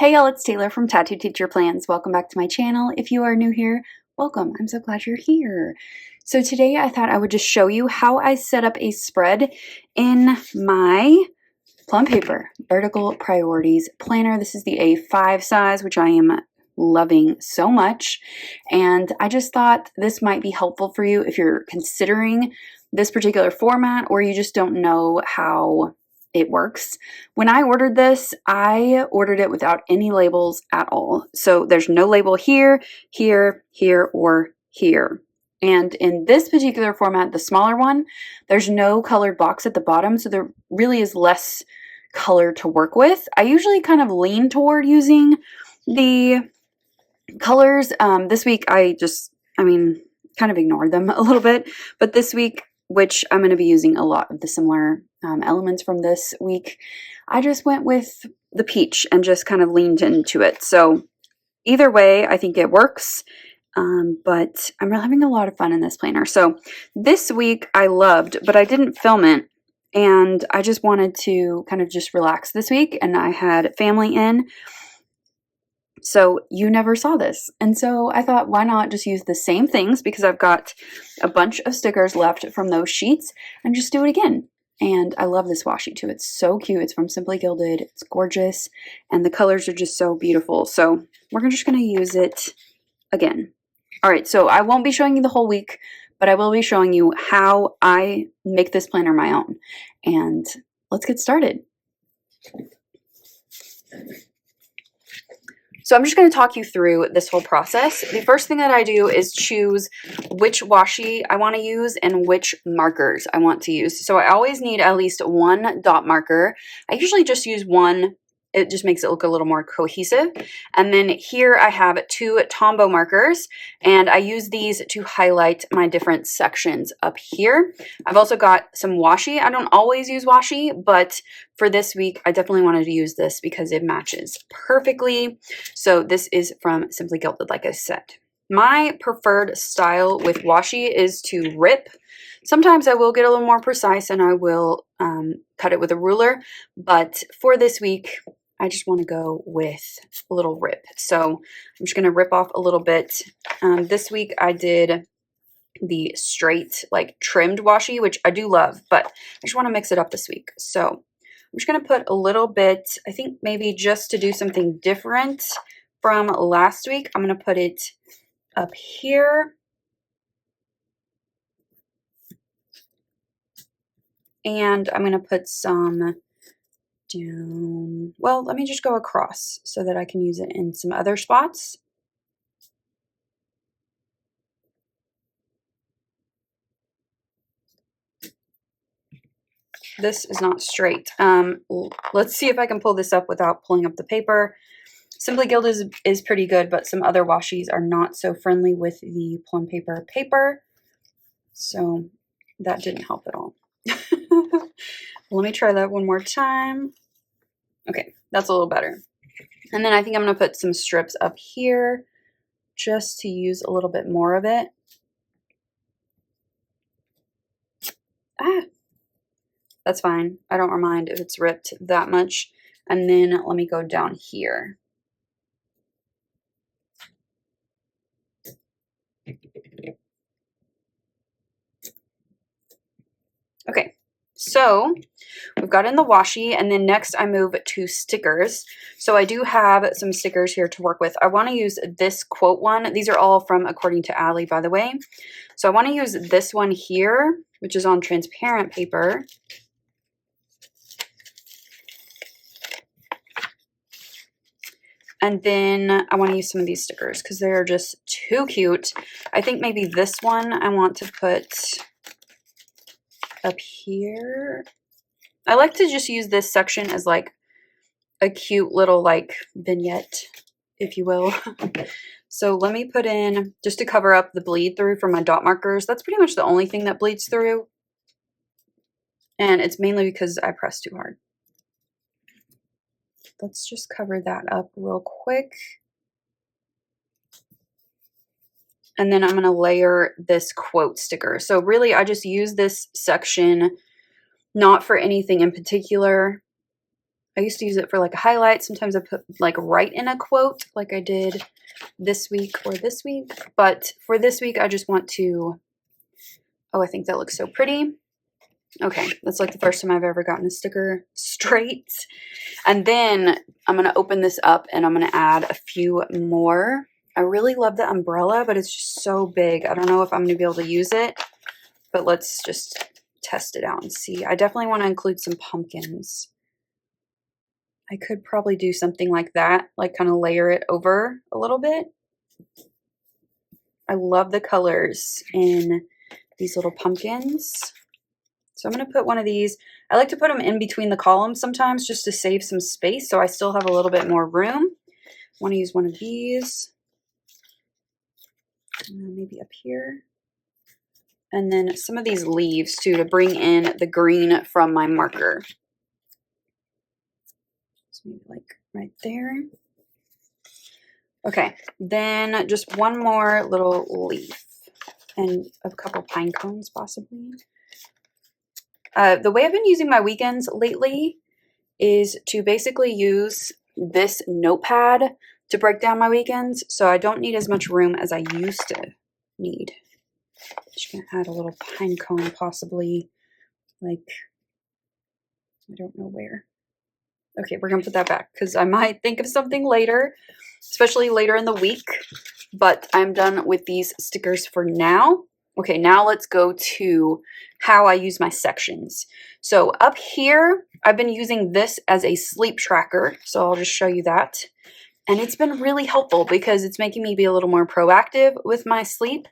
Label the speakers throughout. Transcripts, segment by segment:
Speaker 1: Hey y'all, it's Taylor from Tattoo Teacher Plans. Welcome back to my channel. If you are new here, welcome. I'm so glad you're here. So today I thought I would just show you how I set up a spread in my plum paper vertical priorities planner. This is the A5 size, which I am loving so much. And I just thought this might be helpful for you if you're considering this particular format or you just don't know how it works. When I ordered this, I ordered it without any labels at all. So there's no label here, here, here, or here. And in this particular format, the smaller one, there's no colored box at the bottom. So there really is less color to work with. I usually kind of lean toward using the colors. This week, kind of ignored them a little bit. But this week, which I'm going to be using a lot of the similar elements from this week, I just went with the peach and just kind of leaned into it. So either way, I think it works, but I'm having a lot of fun in this planner. So this week I loved, but I didn't film it, and I just wanted to kind of just relax this week, and I had family in, so you never saw this. And so I thought, why not just use the same things, because I've got a bunch of stickers left from those sheets, and just do it again. And I love this washi too. It's so cute. It's from Simply Gilded. It's gorgeous. And the colors are just so beautiful. So we're just going to use it again. All right. So I won't be showing you the whole week, but I will be showing you how I make this planner my own. And let's get started. So I'm just going to talk you through this whole process. The first thing that I do is choose which washi I want to use and which markers I want to use. So I always need at least one dot marker. I usually just use one. It just makes it look a little more cohesive. And then here I have two Tombow markers, and I use these to highlight my different sections up here. I've also got some washi. I don't always use washi, but for this week, I definitely wanted to use this because it matches perfectly. So this is from Simply Gilded, like I said. My preferred style with washi is to rip. Sometimes I will get a little more precise and I will cut it with a ruler, but for this week, I just want to go with a little rip. So I'm just going to rip off a little bit. This week I did the straight, like trimmed washi, which I do love, but I just want to mix it up this week. So I'm just going to put a little bit, I think maybe just to do something different from last week, I'm going to put it up here. And I'm going to put some down. Well, let me just go across so that I can use it in some other spots. This is not straight. Let's see if I can pull this up without pulling up the paper. Simply Gilded is pretty good, but some other washis are not so friendly with the plum paper. So that didn't help at all. Let me try that one more time. Okay, that's a little better. And then I think I'm going to put some strips up here just to use a little bit more of it. That's fine. I don't mind if it's ripped that much. And then let me go down here. Okay, so we've got in the washi, and then next I move to stickers. So I do have some stickers here to work with. I want to use this quote one. These are all from According to Allie, by the way. So I want to use this one here, which is on transparent paper. And then I want to use some of these stickers because they're just too cute. I think maybe this one I want to put up here. I like to just use this section as like a cute little like vignette, if you will. So let me put in, just to cover up the bleed through from my dot markers. That's pretty much the only thing that bleeds through. And it's mainly because I pressed too hard. Let's just cover that up real quick. And then I'm going to layer this quote sticker. So really, I just use this section not for anything in particular. I used to use it for like a highlight. Sometimes I put like right in a quote like I did this week or this week. But for this week, I just want to, oh, I think that looks so pretty. Okay, that's like the first time I've ever gotten a sticker straight. And then I'm going to open this up and I'm going to add a few more. I really love the umbrella, but it's just so big. I don't know if I'm going to be able to use it, but let's just test it out and see. I definitely want to include some pumpkins. I could probably do something like that, like kind of layer it over a little bit. I love the colors in these little pumpkins. So I'm going to put one of these. I like to put them in between the columns sometimes just to save some space so I still have a little bit more room. I want to use one of these. And maybe up here. And then some of these leaves too to bring in the green from my marker. So maybe like right there. Okay, then just one more little leaf and a couple pine cones possibly. The way I've been using my weekends lately is to basically use this notepad to break down my weekends, so I don't need as much room as I used to need. Just gonna add a little pine cone possibly, like, I don't know where. Okay, we're gonna put that back because I might think of something later, especially later in the week, but I'm done with these stickers for now. Okay, now let's go to how I use my sections. So up here, I've been using this as a sleep tracker, so I'll just show you that. And it's been really helpful because it's making me be a little more proactive with my sleep.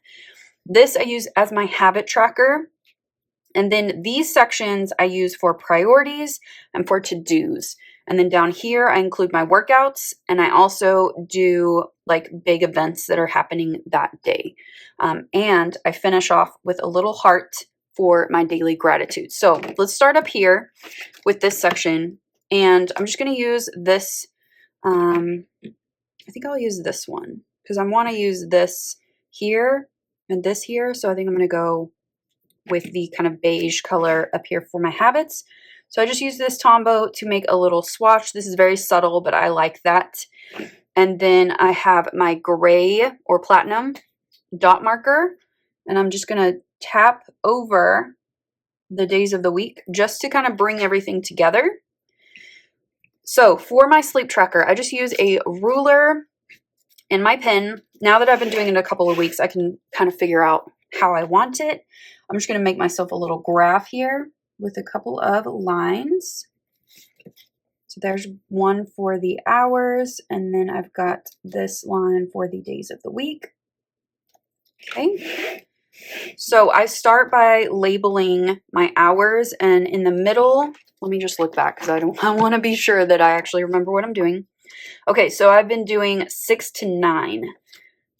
Speaker 1: This I use as my habit tracker. And then these sections I use for priorities and for to-dos. And then down here, I include my workouts, and I also do like big events that are happening that day. And I finish off with a little heart for my daily gratitude. So let's start up here with this section. And I'm just going to use this. I think I'll use this one because I want to use this here and this here. So I think I'm going to go with the kind of beige color up here for my habits. So I just use this Tombow to make a little swatch. This is very subtle, but I like that. And then I have my gray or platinum dot marker, and I'm just going to tap over the days of the week just to kind of bring everything together. So for my sleep tracker, I just use a ruler and my pen. Now that I've been doing it a couple of weeks, I can kind of figure out how I want it. I'm just going to make myself a little graph here with a couple of lines. So there's one for the hours, and then I've got this line for the days of the week. Okay. So I start by labeling my hours, and in the middle, let me just look back because I want to be sure that I actually remember what I'm doing. Okay, so I've been doing 6 to 9.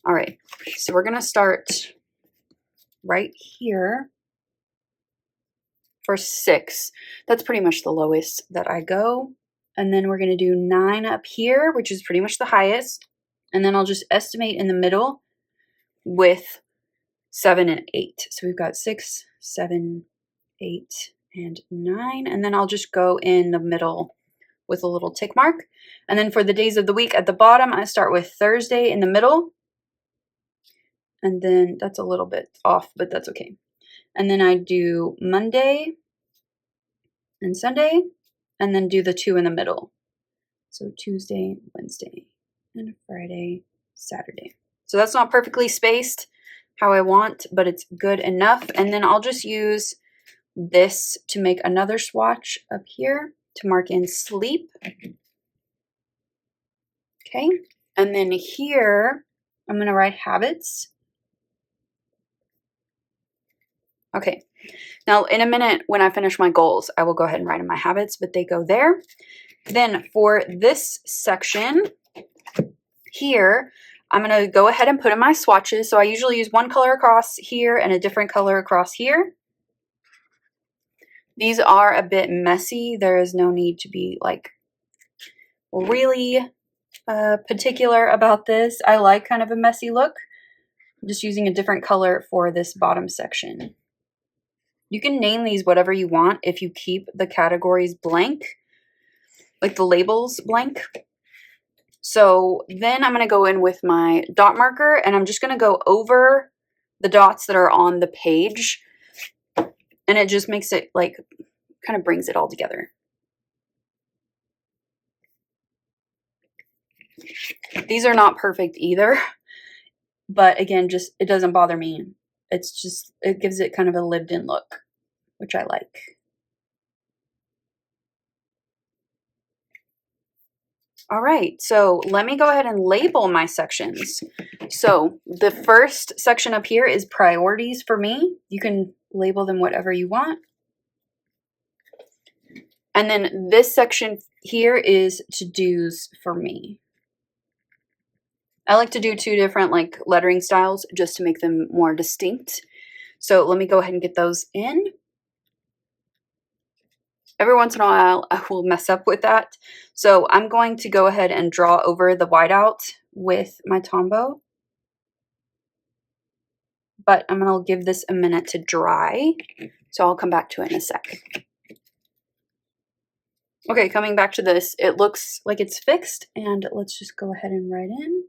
Speaker 1: All right, so we're going to start right here for 6. That's pretty much the lowest that I go. And then we're going to do 9 up here, which is pretty much the highest. And then I'll just estimate in the middle with 7 and 8. So we've got 6, 7, 8, and 9. And then I'll just go in the middle with a little tick mark. And then for the days of the week at the bottom, I start with Thursday in the middle. And then that's a little bit off, but that's okay. And then I do Monday and Sunday, and then do the 2 in the middle. So Tuesday, Wednesday, and Friday, Saturday. So that's not perfectly spaced how I want, but it's good enough. And then I'll just use this to make another swatch up here to mark in sleep. Okay. And then here, I'm going to write habits. Okay. Now, in a minute, when I finish my goals, I will go ahead and write in my habits, but they go there. Then for this section here, I'm going to go ahead and put in my swatches. So I usually use one color across here and a different color across here. These are a bit messy. There is no need to be like really particular about this. I like kind of a messy look. I'm just using a different color for this bottom section. You can name these whatever you want if you keep the categories blank. like the labels blank. So then I'm going to go in with my dot marker and I'm just going to go over the dots that are on the page. And it just makes it like, kind of brings it all together. These are not perfect either. But again, just, it doesn't bother me. It's just, it gives it kind of a lived in look, which I like. All right, so let me go ahead and label my sections. So the first section up here is priorities for me. You can label them whatever you want. And then this section here is to-dos for me. I like to do two different like lettering styles just to make them more distinct. So let me go ahead and get those in. Every once in a while, I will mess up with that. So I'm going to go ahead and draw over the whiteout with my Tombow. But I'm going to give this a minute to dry. So I'll come back to it in a sec. Okay, coming back to this, it looks like it's fixed. And let's just go ahead and write in.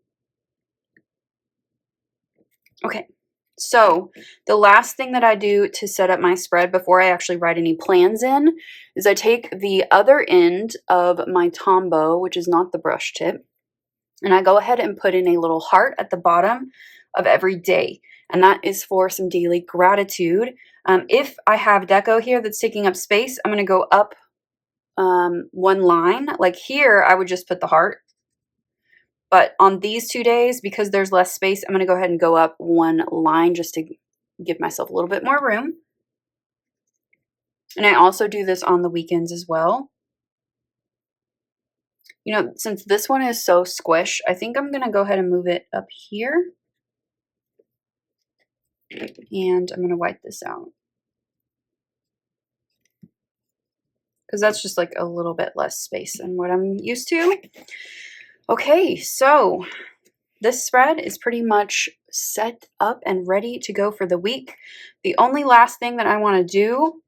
Speaker 1: Okay, so the last thing that I do to set up my spread before I actually write any plans in is I take the other end of my Tombow, which is not the brush tip, and I go ahead and put in a little heart at the bottom of every day. And that is for some daily gratitude. If I have deco here that's taking up space, I'm going to go up one line. Like here, I would just put the heart. But on these 2 days, because there's less space, I'm going to go ahead and go up one line just to give myself a little bit more room. And I also do this on the weekends as well. You know, since this one is so squish, I think I'm going to go ahead and move it up here. And I'm going to wipe this out. Because that's just like a little bit less space than what I'm used to. Okay, so this spread is pretty much set up and ready to go for the week. The only last thing that I want to do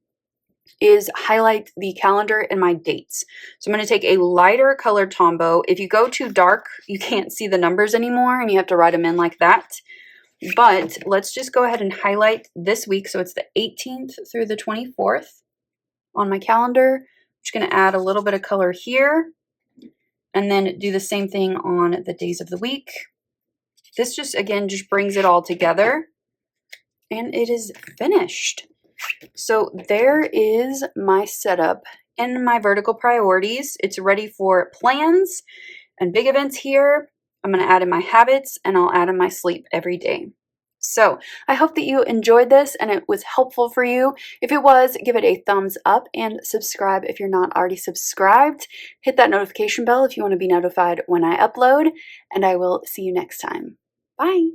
Speaker 1: is highlight the calendar and my dates. So I'm going to take a lighter colored Tombow. If you go too dark, you can't see the numbers anymore and you have to write them in like that. But let's just go ahead and highlight this week. So it's the 18th through the 24th on my calendar. I'm just going to add a little bit of color here and then do the same thing on the days of the week. This just, again, just brings it all together and it is finished. So there is my setup and my vertical priorities. It's ready for plans and big events here. I'm going to add in my habits and I'll add in my sleep every day. So I hope that you enjoyed this and it was helpful for you. If it was, give it a thumbs up and subscribe if you're not already subscribed. Hit that notification bell if you want to be notified when I upload, and I will see you next time. Bye.